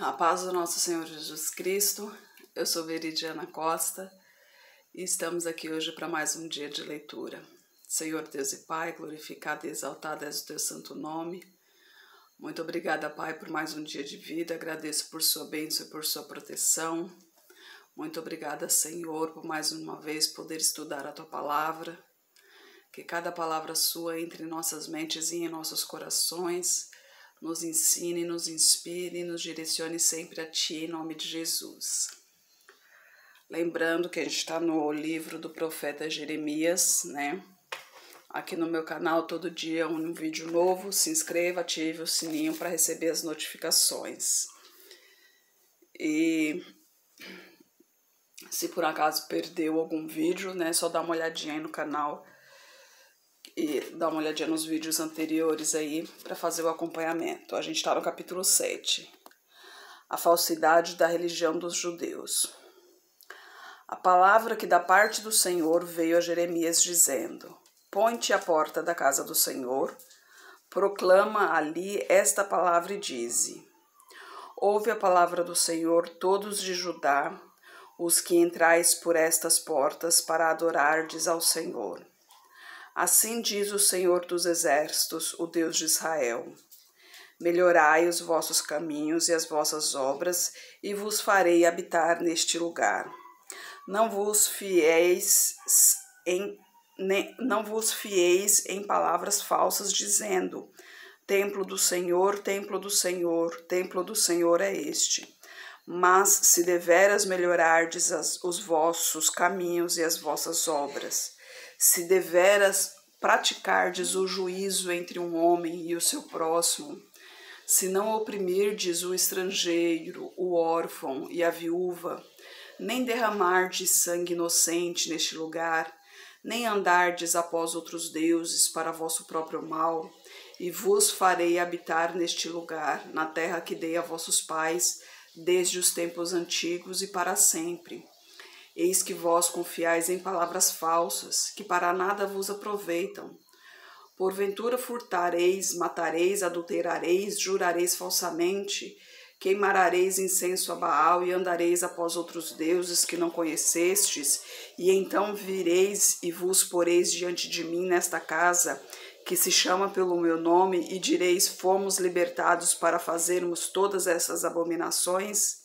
A paz do nosso Senhor Jesus Cristo. Eu sou Veridiana Costa e estamos aqui hoje para mais um dia de leitura. Senhor Deus e Pai, glorificado e exaltado és o teu santo nome. Muito obrigada, Pai, por mais um dia de vida. Agradeço por sua bênção e por sua proteção. Muito obrigada, Senhor, por mais uma vez poder estudar a tua palavra. Que cada palavra sua entre em nossas mentes e em nossos corações, nos ensine, nos inspire, nos direcione sempre a Ti, em nome de Jesus. Lembrando que a gente está no livro do profeta Jeremias, né? Aqui no meu canal, todo dia um vídeo novo. Se inscreva, ative o sininho para receber as notificações. E se por acaso perdeu algum vídeo, né? Só dá uma olhadinha aí no canal e dá uma olhadinha nos vídeos anteriores aí para fazer o acompanhamento. A gente está no capítulo 7. A falsidade da religião dos judeus. A palavra que da parte do Senhor veio a Jeremias dizendo: Põe-te à porta da casa do Senhor, proclama ali esta palavra e dize: Ouve a palavra do Senhor, todos de Judá, os que entrais por estas portas para adorardes ao Senhor. Assim diz o Senhor dos Exércitos, o Deus de Israel: Melhorai os vossos caminhos e as vossas obras, e vos farei habitar neste lugar. Não vos fieis em palavras falsas, dizendo: Templo do Senhor, templo do Senhor, templo do Senhor é este. Mas se deveras melhorardes os vossos caminhos e as vossas obras, se deveras praticardes o juízo entre um homem e o seu próximo, se não oprimirdes o estrangeiro, o órfão e a viúva, nem derramardes sangue inocente neste lugar, nem andardes após outros deuses para vosso próprio mal, e vos farei habitar neste lugar, na terra que dei a vossos pais, desde os tempos antigos e para sempre. Eis que vós confiais em palavras falsas, que para nada vos aproveitam. Porventura furtareis, matareis, adulterareis, jurareis falsamente, queimareis incenso a Baal e andareis após outros deuses que não conhecestes, e então vireis e vos poreis diante de mim nesta casa, que se chama pelo meu nome, e direis: Fomos libertados para fazermos todas essas abominações?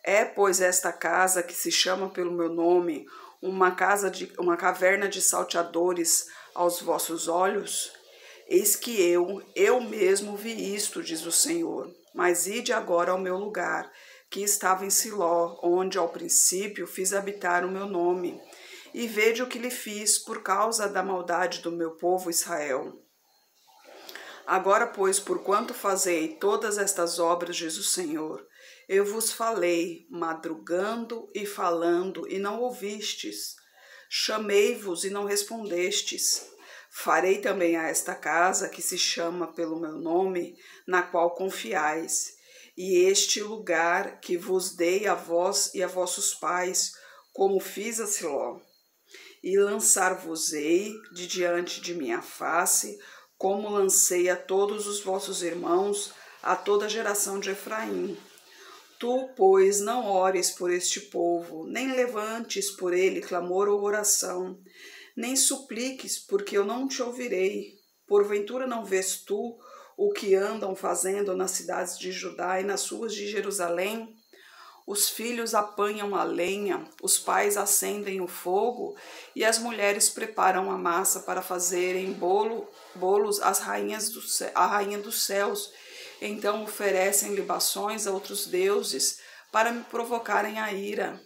É, pois, esta casa que se chama pelo meu nome uma caverna de salteadores aos vossos olhos? Eis que eu mesmo vi isto, diz o Senhor. Mas ide agora ao meu lugar, que estava em Siló, onde ao princípio fiz habitar o meu nome, e vede o que lhe fiz por causa da maldade do meu povo Israel. Agora, pois, porquanto fazei todas estas obras, diz o Senhor, eu vos falei, madrugando e falando, e não ouvistes. Chamei-vos e não respondestes. Farei também a esta casa, que se chama pelo meu nome, na qual confiais, e este lugar que vos dei a vós e a vossos pais, como fiz a Siló. E lançar-vos-ei de diante de minha face, como lancei a todos os vossos irmãos, a toda a geração de Efraim. Tu, pois, não ores por este povo, nem levantes por ele clamor ou oração, nem supliques, porque eu não te ouvirei. Porventura não vês tu o que andam fazendo nas cidades de Judá e nas ruas de Jerusalém? Os filhos apanham a lenha, os pais acendem o fogo, e as mulheres preparam a massa para fazerem bolos à rainha dos céus. Então oferecem libações a outros deuses para me provocarem a ira.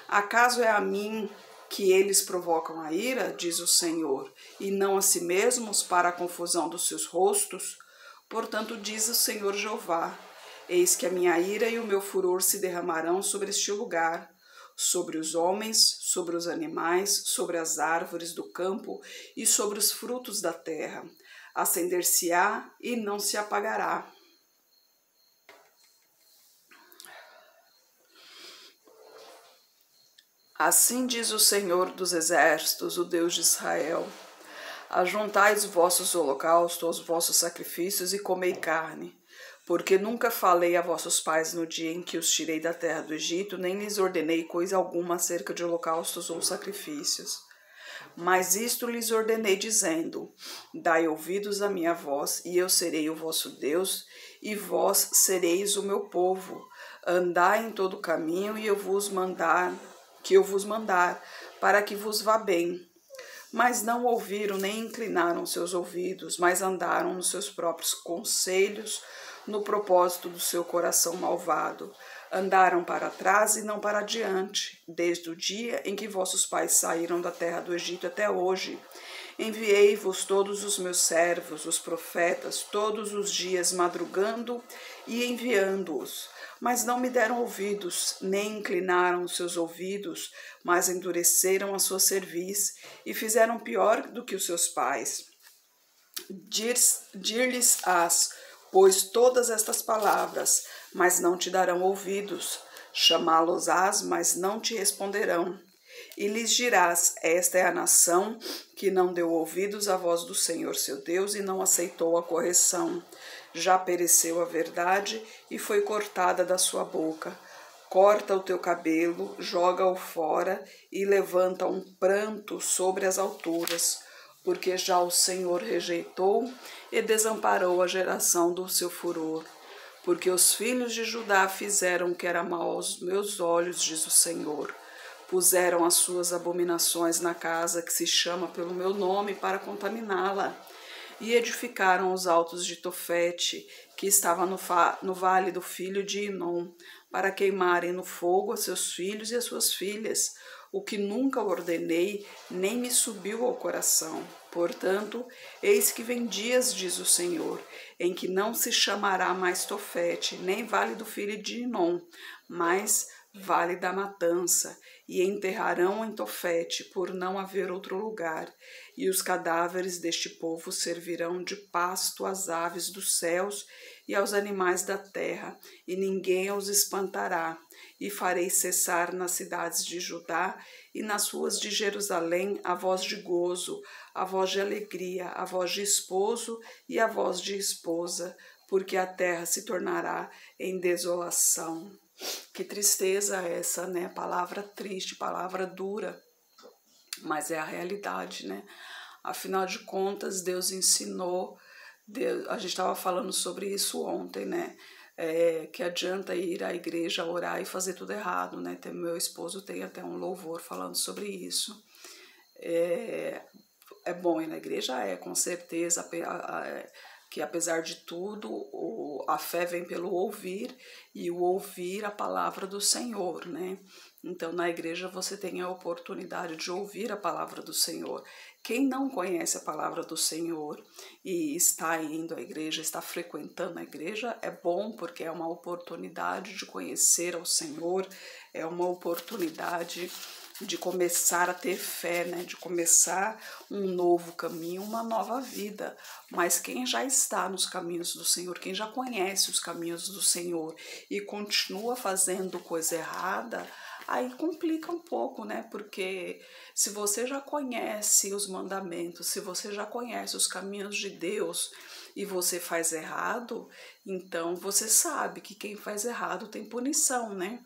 Acaso é a mim que eles provocam a ira, diz o Senhor, e não a si mesmos para a confusão dos seus rostos? Portanto, diz o Senhor Jeová: Eis que a minha ira e o meu furor se derramarão sobre este lugar, sobre os homens, sobre os animais, sobre as árvores do campo e sobre os frutos da terra. Acender-se-á e não se apagará. Assim diz o Senhor dos Exércitos, o Deus de Israel: Ajuntai os vossos holocaustos, os vossos sacrifícios e comei carne, Porque nunca falei a vossos pais no dia em que os tirei da terra do Egito, nem lhes ordenei coisa alguma acerca de holocaustos ou sacrifícios. Mas isto lhes ordenei, dizendo: dai ouvidos à minha voz, e eu serei o vosso Deus, e vós sereis o meu povo. Andai em todo o caminho que eu vos mandar, para que vos vá bem. Mas não ouviram nem inclinaram seus ouvidos, mas andaram nos seus próprios conselhos, no propósito do seu coração malvado. Andaram para trás e não para diante, desde o dia em que vossos pais saíram da terra do Egito até hoje. Enviei-vos todos os meus servos, os profetas, todos os dias madrugando e enviando-os. Mas não me deram ouvidos, nem inclinaram os seus ouvidos, mas endureceram a sua cerviz e fizeram pior do que os seus pais. Dir-lhes-ás, pois, todas estas palavras, mas não te darão ouvidos. Chamá-los-ás, mas não te responderão. E lhes dirás: esta é a nação que não deu ouvidos à voz do Senhor seu Deus e não aceitou a correção. Já pereceu a verdade e foi cortada da sua boca. Corta o teu cabelo, joga-o fora e levanta um pranto sobre as alturas, porque já o Senhor rejeitou e desamparou a geração do seu furor. Porque os filhos de Judá fizeram o que era mal aos meus olhos, diz o Senhor. Puseram as suas abominações na casa que se chama pelo meu nome para contaminá-la. E edificaram os altos de Tofete, que estava no vale do filho de Inom, para queimarem no fogo a seus filhos e as suas filhas, o que nunca ordenei, nem me subiu ao coração. Portanto, eis que vem dias, diz o Senhor, em que não se chamará mais Tofete, nem vale do filho de Inom, mas vale da matança, e enterrarão em Tofete, por não haver outro lugar, e os cadáveres deste povo servirão de pasto às aves dos céus e aos animais da terra, e ninguém os espantará. E farei cessar nas cidades de Judá e nas ruas de Jerusalém a voz de gozo, a voz de alegria, a voz de esposo e a voz de esposa, porque a terra se tornará em desolação. Que tristeza essa, né? Palavra triste, palavra dura, mas é a realidade, né? Afinal de contas, Deus ensinou, a gente estava falando sobre isso ontem, né? Que adianta ir à igreja, orar e fazer tudo errado, né? Meu esposo tem até um louvor falando sobre isso. É bom ir na igreja? Com certeza, que apesar de tudo, a fé vem pelo ouvir, e o ouvir a palavra do Senhor, né? Então, na igreja você tem a oportunidade de ouvir a palavra do Senhor. Quem não conhece a palavra do Senhor e está indo à igreja, está frequentando a igreja, é bom, porque é uma oportunidade de conhecer ao Senhor, é uma oportunidade de começar a ter fé, né? De começar um novo caminho, uma nova vida. Mas quem já está nos caminhos do Senhor, quem já conhece os caminhos do Senhor e continua fazendo coisa errada, aí complica um pouco, né? Porque se você já conhece os mandamentos, se você já conhece os caminhos de Deus e você faz errado, então você sabe que quem faz errado tem punição, né?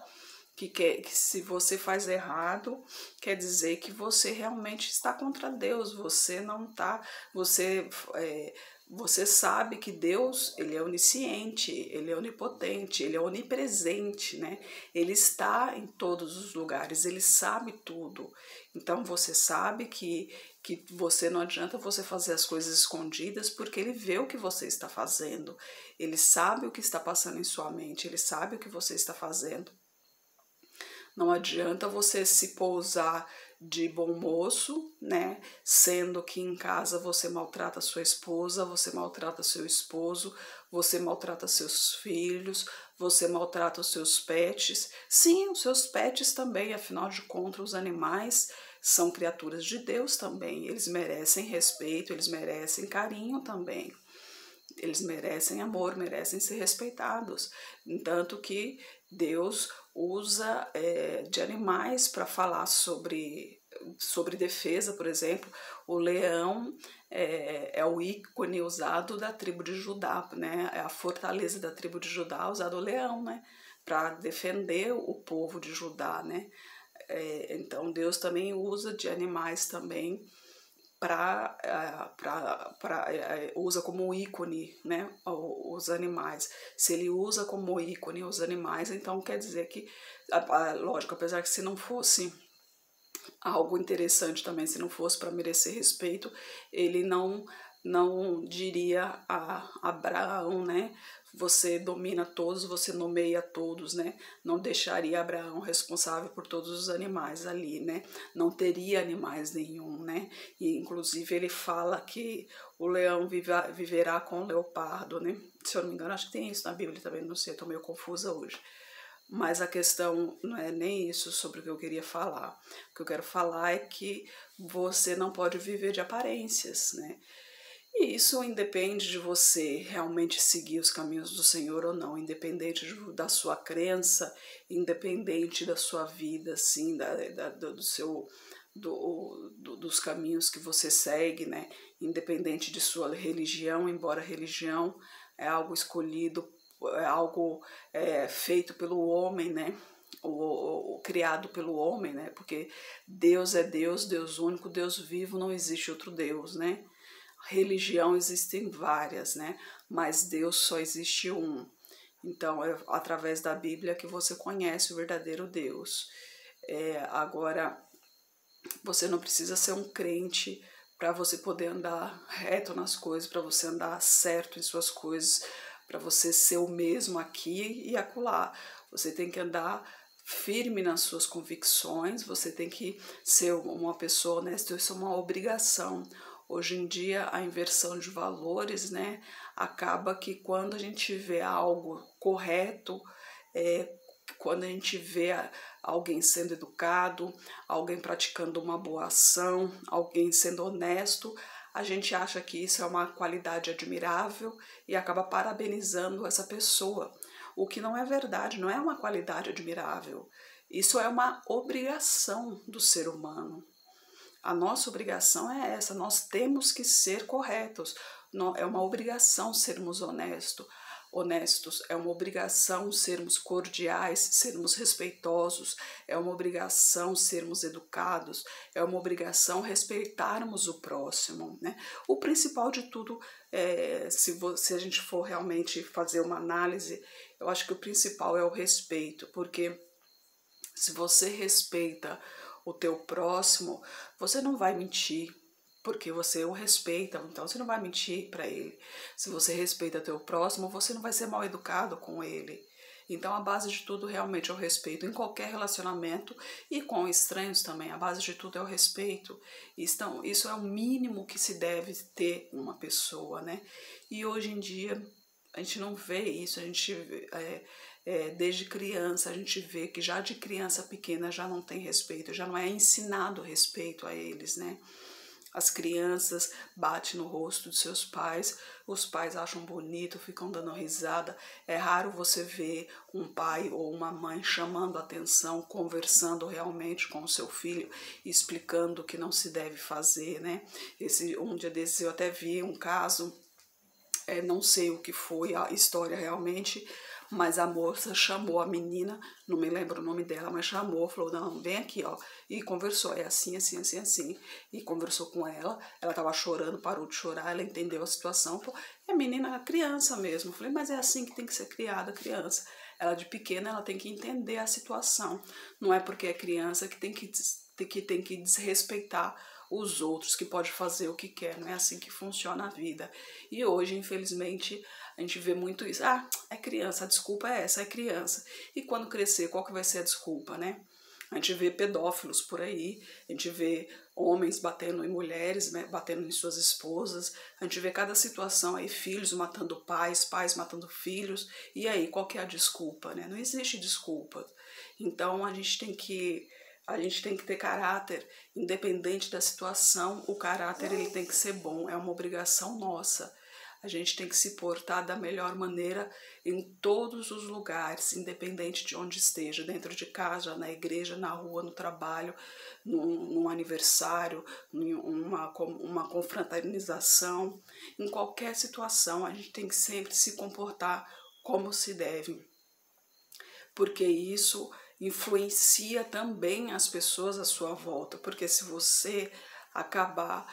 Que se você faz errado, quer dizer que você realmente está contra Deus, você não está, você sabe que Deus, ele é onisciente, ele é onipotente, ele é onipresente, né? Ele está em todos os lugares, ele sabe tudo. Então você sabe que você não adianta você fazer as coisas escondidas, porque ele vê o que você está fazendo, ele sabe o que está passando em sua mente, ele sabe o que você está fazendo. Não adianta você se pousar de bom moço, né? Sendo que em casa você maltrata sua esposa, você maltrata seu esposo, você maltrata seus filhos, você maltrata os seus pets. Sim, os seus pets também, afinal de contas, os animais são criaturas de Deus também. Eles merecem respeito, eles merecem carinho também. Eles merecem amor, merecem ser respeitados. Tanto que Deus usa de animais para falar sobre sobre defesa, por exemplo, o leão é o ícone usado da tribo de Judá, né? É a fortaleza da tribo de Judá usado o leão, né? Para defender o povo de Judá, né? Então Deus também usa de animais também usa como ícone, né, os animais. Se ele usa como ícone os animais, então quer dizer que, lógico, apesar que se não fosse algo interessante também, se não fosse para merecer respeito, ele não diria a Abraão, né? Você domina todos, você nomeia todos, né? Não deixaria Abraão responsável por todos os animais ali, né? Não teria animais nenhum, né? E inclusive ele fala que o leão viverá com o leopardo, né? Se eu não me engano, acho que tem isso na Bíblia também, não sei, estou meio confusa hoje. Mas a questão não é nem isso sobre o que eu queria falar. O que eu quero falar é que você não pode viver de aparências, né? E isso independe de você realmente seguir os caminhos do Senhor ou não, independente da sua crença, independente da sua vida, assim, dos caminhos que você segue, né? Independente de sua religião, embora a religião é algo escolhido, é algo feito pelo homem, né? O criado pelo homem, né? Porque Deus é Deus, Deus único, Deus vivo, não existe outro Deus, né? Religião existem várias, né? Mas Deus só existe um. Então é através da Bíblia que você conhece o verdadeiro Deus. Agora, você não precisa ser um crente para você poder andar reto nas coisas, para você andar certo em suas coisas, para você ser o mesmo aqui e acolá. Você tem que andar firme nas suas convicções, você tem que ser uma pessoa honesta, isso é uma obrigação. Hoje em dia, a inversão de valores, né, acaba que quando a gente vê algo correto, quando a gente vê alguém sendo educado, alguém praticando uma boa ação, alguém sendo honesto, a gente acha que isso é uma qualidade admirável e acaba parabenizando essa pessoa. O que não é verdade, não é uma qualidade admirável. Isso é uma obrigação do ser humano. A nossa obrigação é essa, nós temos que ser corretos. É uma obrigação sermos honestos, é uma obrigação sermos cordiais, sermos respeitosos, é uma obrigação sermos educados, é uma obrigação respeitarmos o próximo, né? O principal de tudo, se a gente for realmente fazer uma análise, eu acho que o principal é o respeito, porque se você respeita o teu próximo, você não vai mentir, porque você o respeita, então você não vai mentir para ele. Se você respeita teu próximo, você não vai ser mal educado com ele. Então a base de tudo realmente é o respeito em qualquer relacionamento e com estranhos também. A base de tudo é o respeito. Então, isso é o mínimo que se deve ter uma pessoa, né? E hoje em dia a gente não vê isso, a gente desde criança a gente vê que já de criança pequena já não tem respeito, já não é ensinado respeito a eles, né? As crianças batem no rosto dos seus pais, os pais acham bonito, ficam dando risada. É raro você ver um pai ou uma mãe chamando atenção, conversando realmente com o seu filho, explicando o que não se deve fazer, né? Um dia desses eu até vi um caso, não sei o que foi a história realmente, mas a moça chamou a menina, não me lembro o nome dela, mas chamou, falou, não, vem aqui, ó, e conversou, é assim, assim, assim, assim, e conversou com ela tava chorando, parou de chorar, ela entendeu a situação, pô, a menina é criança mesmo, eu falei, mas é assim que tem que ser criada a criança, ela de pequena, ela tem que entender a situação, não é porque é criança que tem que desrespeitar os outros, que pode fazer o que quer, não é assim que funciona a vida. E hoje, infelizmente, a gente vê muito isso. Ah, é criança, a desculpa é essa, é criança. E quando crescer, qual que vai ser a desculpa, né? A gente vê pedófilos por aí, a gente vê homens batendo em mulheres, né, batendo em suas esposas, a gente vê cada situação aí, filhos matando pais, pais matando filhos, e aí, qual que é a desculpa, né? Não existe desculpa. Então, a gente tem que ter caráter, independente da situação, o caráter ele tem que ser bom, é uma obrigação nossa. A gente tem que se portar da melhor maneira em todos os lugares, independente de onde esteja, dentro de casa, na igreja, na rua, no trabalho, num aniversário, em uma confraternização. Em qualquer situação, a gente tem que sempre se comportar como se deve, porque isso influencia também as pessoas à sua volta, porque se você acabar,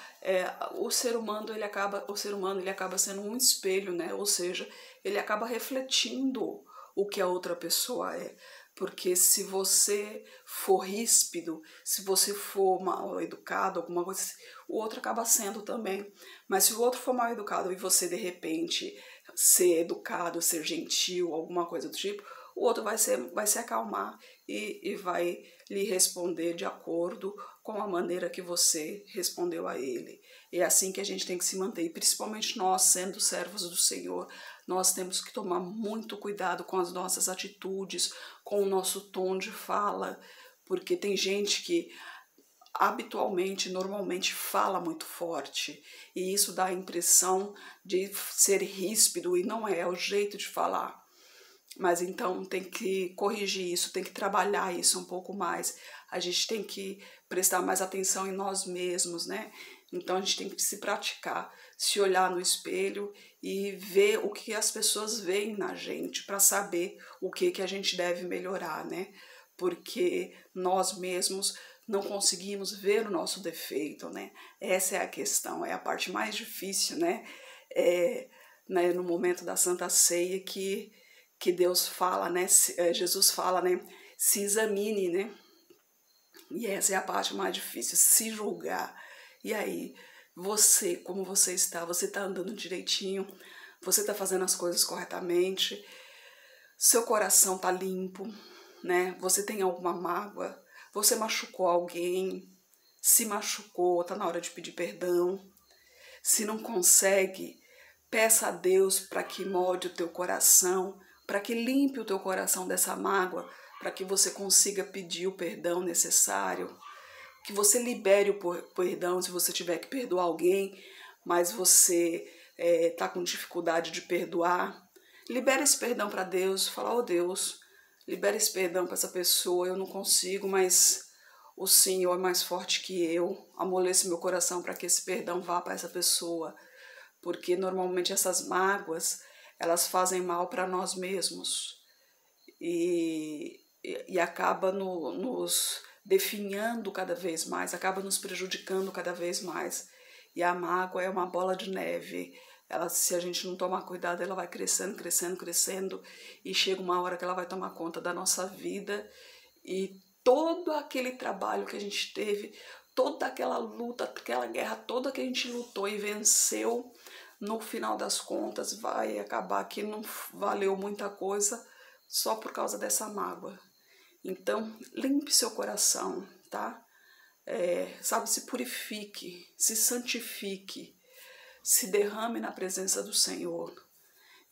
o ser humano ele acaba sendo um espelho, né? Ou seja, ele acaba refletindo o que a outra pessoa é. Porque se você for ríspido, se você for mal educado, alguma coisa assim, o outro acaba sendo também. Mas se o outro for mal educado e você de repente ser educado, ser gentil, alguma coisa do tipo, o outro vai se acalmar e vai lhe responder de acordo com a maneira que você respondeu a ele. É assim que a gente tem que se manter, e principalmente nós, sendo servos do Senhor, nós temos que tomar muito cuidado com as nossas atitudes, com o nosso tom de fala, porque tem gente que habitualmente, normalmente fala muito forte, e isso dá a impressão de ser ríspido, e não é o jeito de falar. Mas então tem que corrigir isso, tem que trabalhar isso um pouco mais. A gente tem que prestar mais atenção em nós mesmos, né? Então a gente tem que se praticar, se olhar no espelho e ver o que as pessoas veem na gente, para saber o que a gente deve melhorar, né? Porque nós mesmos não conseguimos ver o nosso defeito, né? Essa é a questão, é a parte mais difícil, né? No momento da Santa Ceia que Deus fala, né? Jesus fala, né? Se examine, né? E essa é a parte mais difícil, se julgar. E aí, você, como você está? Você está andando direitinho? Você está fazendo as coisas corretamente? Seu coração está limpo, né? Você tem alguma mágoa? Você machucou alguém? Se machucou, está na hora de pedir perdão. Se não consegue, peça a Deus para que molde o teu coração, para que limpe o teu coração dessa mágoa, para que você consiga pedir o perdão necessário, que você libere o perdão se você tiver que perdoar alguém, mas você está com dificuldade de perdoar. Libere esse perdão para Deus, fala, oh Deus, libere esse perdão para essa pessoa, eu não consigo, mas o Senhor é mais forte que eu, amoleça meu coração para que esse perdão vá para essa pessoa, porque normalmente essas mágoas, elas fazem mal para nós mesmos e acaba nos definhando cada vez mais, acaba nos prejudicando cada vez mais. E a mágoa é uma bola de neve. Ela, se a gente não tomar cuidado, ela vai crescendo, crescendo, crescendo, e chega uma hora que ela vai tomar conta da nossa vida, e todo aquele trabalho que a gente teve, toda aquela luta, aquela guerra toda que a gente lutou e venceu, no final das contas vai acabar que não valeu muita coisa só por causa dessa mágoa. Então, limpe seu coração, tá? Sabe, se purifique, se santifique, se derrame na presença do Senhor.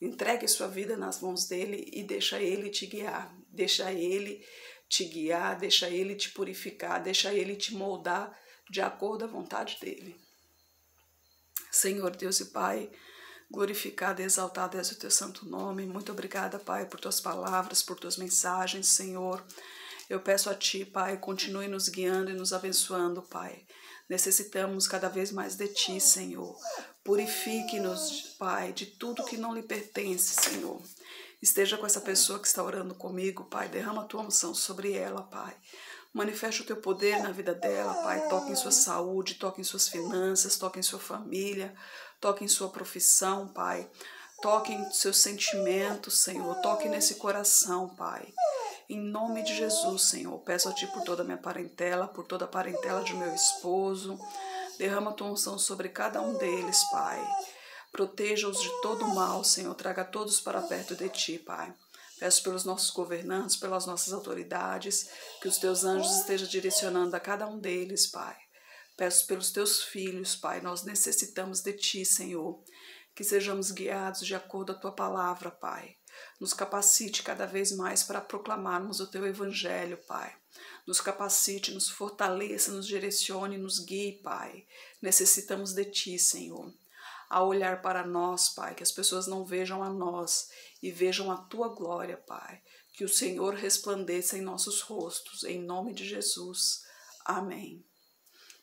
Entregue sua vida nas mãos dele e deixa ele te guiar. Deixa ele te guiar, deixa ele te purificar, deixa ele te moldar de acordo à vontade dele. Senhor Deus e Pai, glorificado e exaltado és o teu santo nome. Muito obrigada, Pai, por tuas palavras, por tuas mensagens, Senhor. Eu peço a Ti, Pai, continue nos guiando e nos abençoando, Pai. Necessitamos cada vez mais de Ti, Senhor. Purifique-nos, Pai, de tudo que não lhe pertence, Senhor. Esteja com essa pessoa que está orando comigo, Pai. Derrama a Tua unção sobre ela, Pai. Manifeste o Teu poder na vida dela, Pai. Toque em sua saúde, toque em suas finanças, toque em sua família, toque em sua profissão, Pai. Toque em seus sentimentos, Senhor. Toque nesse coração, Pai. Em nome de Jesus, Senhor, peço a Ti por toda a minha parentela, por toda a parentela de meu esposo. Derrama a Tua unção sobre cada um deles, Pai. Proteja-os de todo mal, Senhor. Traga todos para perto de Ti, Pai. Peço pelos nossos governantes, pelas nossas autoridades, que os Teus anjos estejam direcionando a cada um deles, Pai. Peço pelos Teus filhos, Pai. Nós necessitamos de Ti, Senhor. Que sejamos guiados de acordo com a Tua palavra, Pai. Nos capacite cada vez mais para proclamarmos o Teu Evangelho, Pai. Nos capacite, nos fortaleça, nos direcione, nos guie, Pai. Necessitamos de Ti, Senhor. a olhar para nós, Pai, que as pessoas não vejam a nós e vejam a Tua glória, Pai. Que o Senhor resplandeça em nossos rostos, em nome de Jesus. Amém.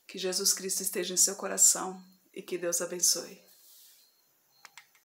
Que Jesus Cristo esteja em seu coração e que Deus abençoe.